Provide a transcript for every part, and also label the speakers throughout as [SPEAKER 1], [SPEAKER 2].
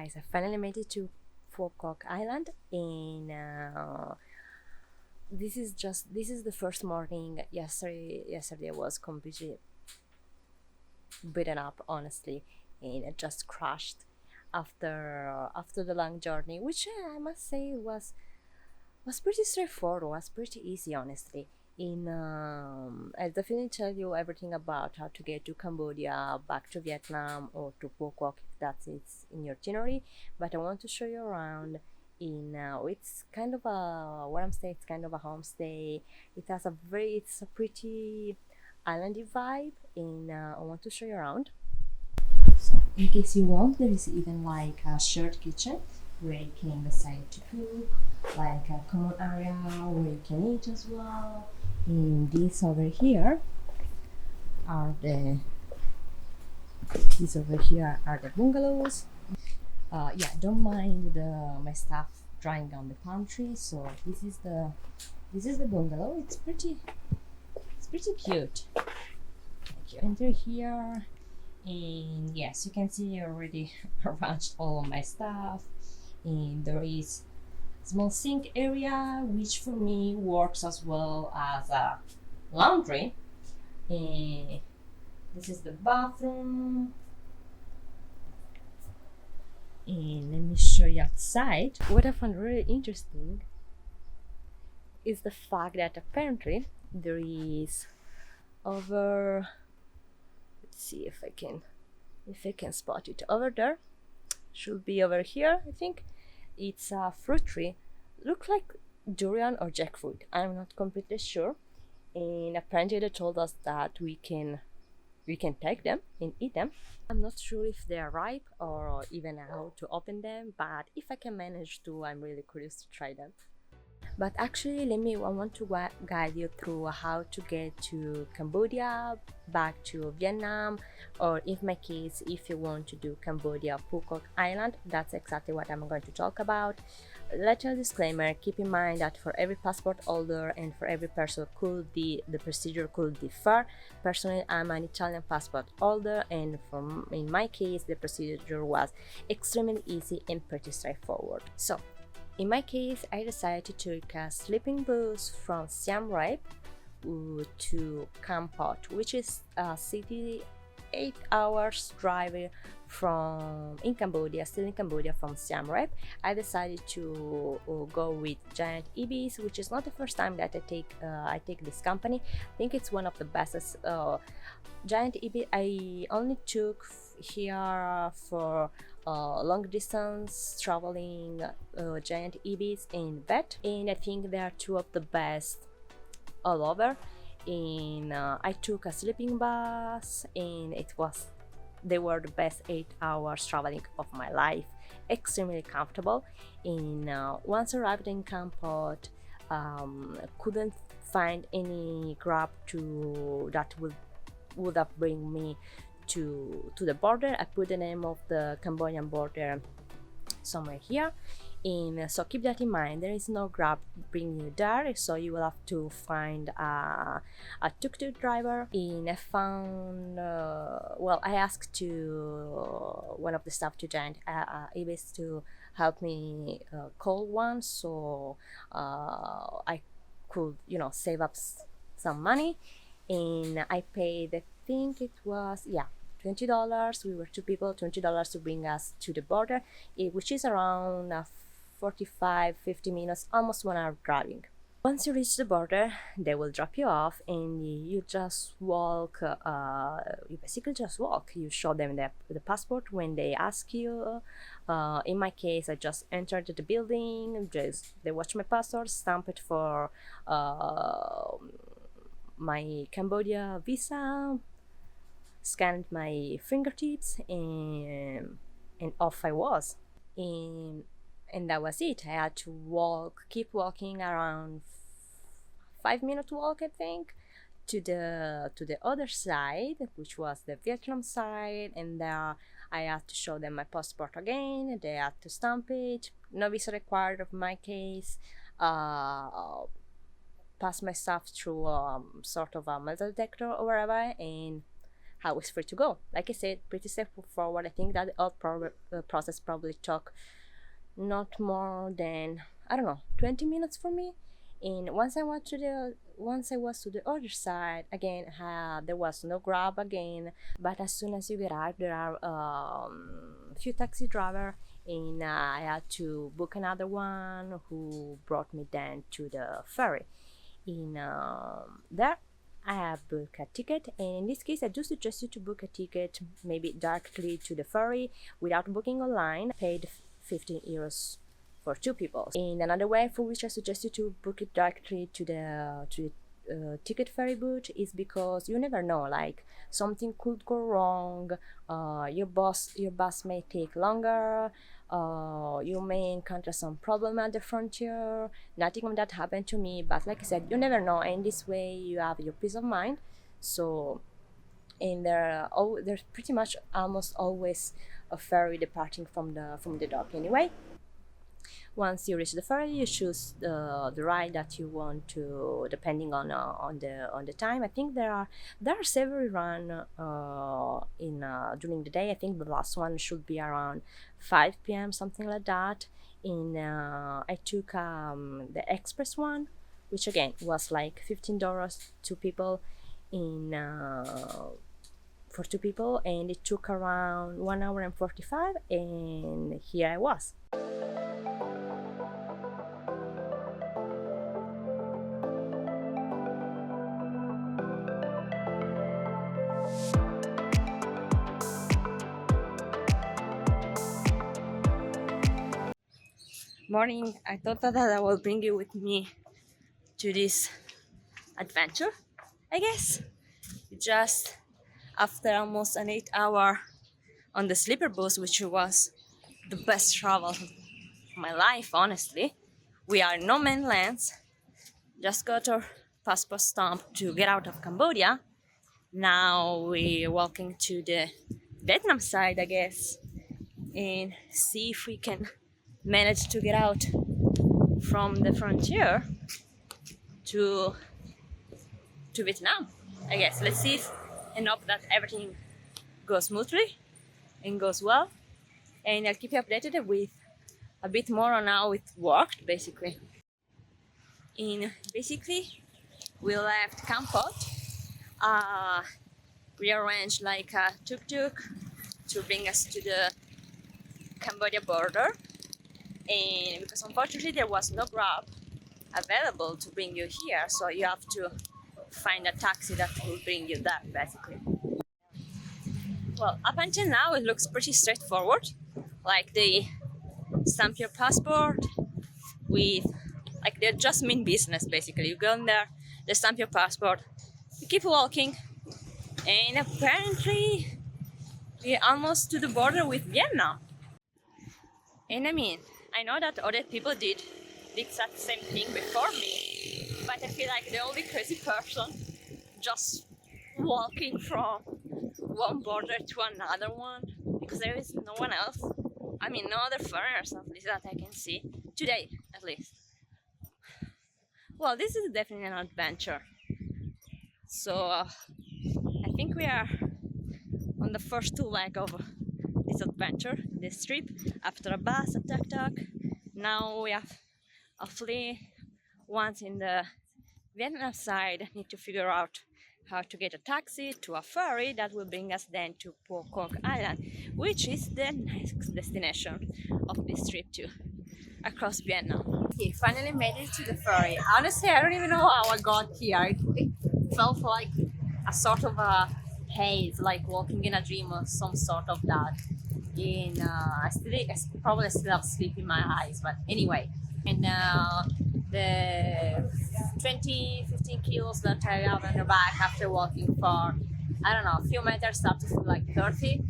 [SPEAKER 1] guys, I finally made it to Phu Quoc Island, and this is the first morning. Yesterday was completely beaten up, honestly, and it just crashed after the long journey, which I must say was pretty straightforward, was pretty easy, honestly. I'll definitely tell you everything about how to get to Cambodia, back to Vietnam, or to Phu Quoc if that's it's in your itinerary. But I want to show you around. It's kind of a where I'm staying. It's kind of a homestay. It's a pretty islandy vibe, and I want to show you around. So, in case you want, there is even like a shared kitchen where you can decide to cook, like a common area where you can eat as well. And are the these over here are the bungalows. Yeah, don't mind my staff drying on the pantry. So this is the bungalow. It's pretty cute. Like you enter here, and yes, you can see I already arranged all of my stuff, and there is small sink area which for me works as well as a laundry. And this is the bathroom, and let me show you outside. What I found really interesting is the fact that apparently there is over, let's see if I can spot it over there, should be over here, I think. It's a fruit tree, look like durian or jackfruit, I'm not completely sure. And apparently they told us that we can take them and eat them. I'm not sure if they are ripe or even how to open them, but if I can manage to, I'm really curious to try them. But actually, I want to guide you through how to get to Cambodia, back to Vietnam, or in my case, if you want to do Cambodia, Phu Quoc Island, that's exactly what I'm going to talk about. Little disclaimer, keep in mind that for every passport holder and for every person the procedure could differ. Personally, I'm an Italian passport holder, and in my case, the procedure was extremely easy and pretty straightforward. So, in my case, I decided to take a sleeping bus from Siem Reap to Kampot, which is a city 8 hours drive from in Cambodia, still in Cambodia from Siem Reap. I decided to go with Giant Ibis, which is not the first time that I take this company. I think it's one of the best. Giant Ibis I only took here for long distance traveling, Giant Ibis and Vet, and I think they are two of the best all over. And I took a sleeping bus, and they were the best 8 hours traveling of my life, extremely comfortable. And once arrived in Kampot, couldn't find any grab to that would have bring me to the border. I put the name of the Cambodian border somewhere here, and so keep that in mind. There is no grab bring you there, so you will have to find a tuk-tuk driver. And I found I asked to one of the staff to Giant Ibis to help me call one, so I could save up some money. And I paid, I think it was, yeah, $20. We were two people, $20 to bring us to the border, which is around 45-50 minutes, almost 1 hour driving. Once you reach the border, they will drop you off, and you just walk. You basically just walk. You show them the passport when they ask you. In my case, I just entered the building. They watch my passport, stamp it for my Cambodia visa, scanned my fingertips, and off I was. And that was it. I had to keep walking around 5 minute walk, I think, to the other side, which was the Vietnam side. And there I had to show them my passport again. They had to stamp it. No visa required of my case. Pass my stuff through sort of a metal detector or whatever, and how it's free to go. Like I said, pretty straightforward. I think that the whole process probably took not more than, I don't know, 20 minutes for me. And once I was to the other side again, there was no Grab again. But as soon as you get out, there are a few taxi drivers, and I had to book another one who brought me then to the ferry. In there, I have booked a ticket, and in this case, I do suggest you to book a ticket maybe directly to the ferry without booking online. I paid 15 euros for 2 people. And another way for which I suggest you to book it directly to the ticket ferry booth is because you never know, like something could go wrong, your bus may take longer, you may encounter some problem at the frontier. Nothing of that happened to me, but like I said, you never know, and this way you have your peace of mind. So, and there's pretty much almost always a ferry departing from the dock anyway. Once you reach the ferry, you choose the ride that you want to, depending on the time. I think there are several run during the day. I think the last one should be around 5 p.m. something like that. I took the express one, which again was like $15 2 people for 2 people, and it took around 1 hour and 45, and here I was. Morning. I thought that I will bring you with me to this adventure, I guess. Just after almost an 8-hour on the sleeper bus, which was the best travel of my life, honestly. We are in no man's lands. Just got our passport stamp to get out of Cambodia. Now we're walking to the Vietnam side, I guess, and see if we can manage to get out from the frontier to Vietnam, I guess. Let's see and hope that everything goes smoothly and goes well, and I'll keep you updated with a bit more on how it worked, basically. We left Kampot. We arranged like a tuk-tuk to bring us to the Cambodia border, and because unfortunately there was no Grab available to bring you here, so you have to find a taxi that will bring you there, basically. Well, up until now it looks pretty straightforward. Like they stamp your passport with, like, they just mean business, basically. You go in there, they stamp your passport, you keep walking, and apparently we're almost to the border with Vietnam. And I mean, I know that other people did the exact same thing before me, but I feel like the only crazy person just walking from one border to another one, because there is no one else. I mean, no other foreigners, at least that I can see today, at least. Well, this is definitely an adventure. So I think we are on the first 2 legs of this adventure, this trip. After a bus, a tuk-tuk, now we have hopefully, once in the Vietnam side, need to figure out how to get a taxi to a ferry that will bring us then to Phu Quoc Island, which is the next destination of this trip too, across Vietnam. Okay, finally made it to the ferry. Honestly, I don't even know how I got here. It felt like a sort of a haze, like walking in a dream or some sort of that. I probably still have sleep in my eyes, but anyway. And the 15 kilos that I have on the back after walking for, I don't know, a few meters start to feel like 30,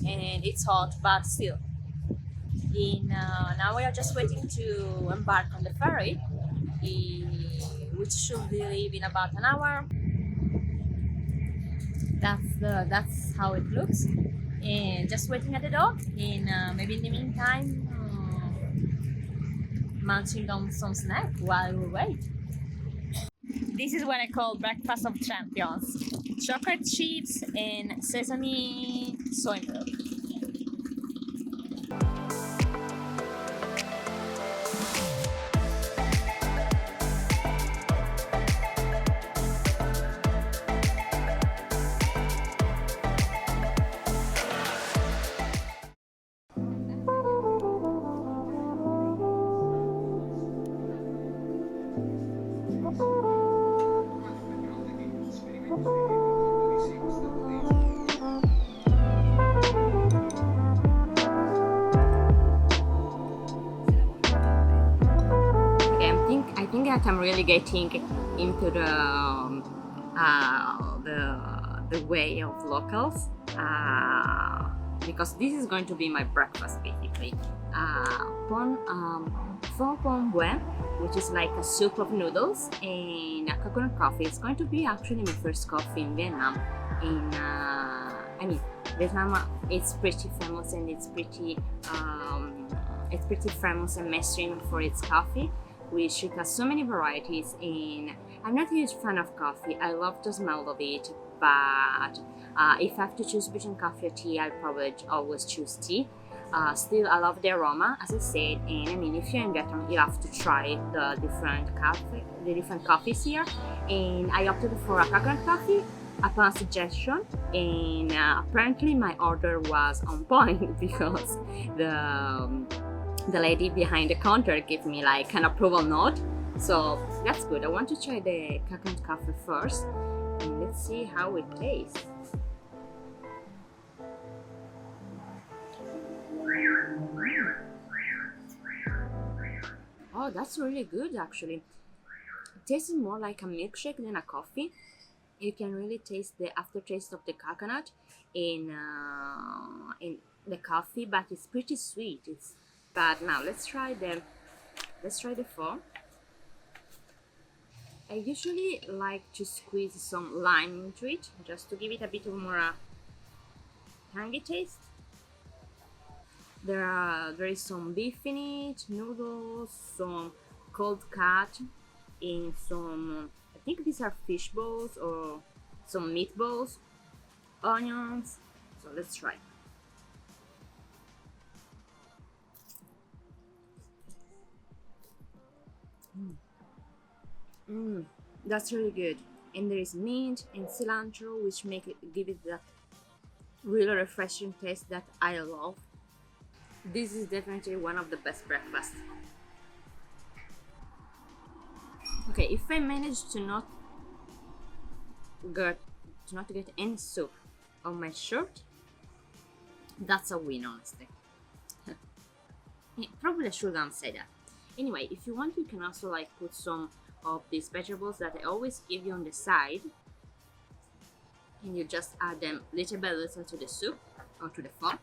[SPEAKER 1] and it's hot, but still. Now we are just waiting to embark on the ferry, which should leave in about an hour. That's how it looks, and just waiting at the dock, and maybe in the meantime munching on some snack while we wait. This is what I call breakfast of champions. chocolate chips and sesame soy milk. I think that I'm really getting into the way of locals, because this is going to be my breakfast basically. Pho Quoc Island, which is like a soup of noodles, and a coconut coffee. It's going to be actually my first coffee in Vietnam. Vietnam, it's pretty famous and it's pretty famous and mainstream for its coffee, which it has so many varieties. And I'm not a huge fan of coffee. I love the smell of it, but if I have to choose between coffee or tea, I'll probably always choose tea. Still, I love the aroma, as I said, and I mean, if you're in Vietnam, you have to try the different coffees here. And I opted for a coconut coffee upon suggestion, and apparently my order was on point because the lady behind the counter gave me like an approval nod, so that's good. I want to try the coconut coffee first, and let's see how it tastes. Oh, that's really good actually. It tastes more like a milkshake than a coffee. You can really taste the aftertaste of the coconut in the coffee, but it's pretty sweet. But now let's try the pho. I usually like to squeeze some lime into it just to give it a bit of more tangy taste. There is some beef in it, noodles, some cold cut, and some, I think these are fish balls or some meatballs, onions. So let's try. That's really good. And there is mint and cilantro, which give it that really refreshing taste that I love. This is definitely one of the best breakfasts. Okay, if I manage to not get any soup on my shirt, that's a win, honestly. Probably I shouldn't say that. Anyway, if you want, you can also like put some of these vegetables that I always give you on the side, and you just add them little by little to the soup or to the pho.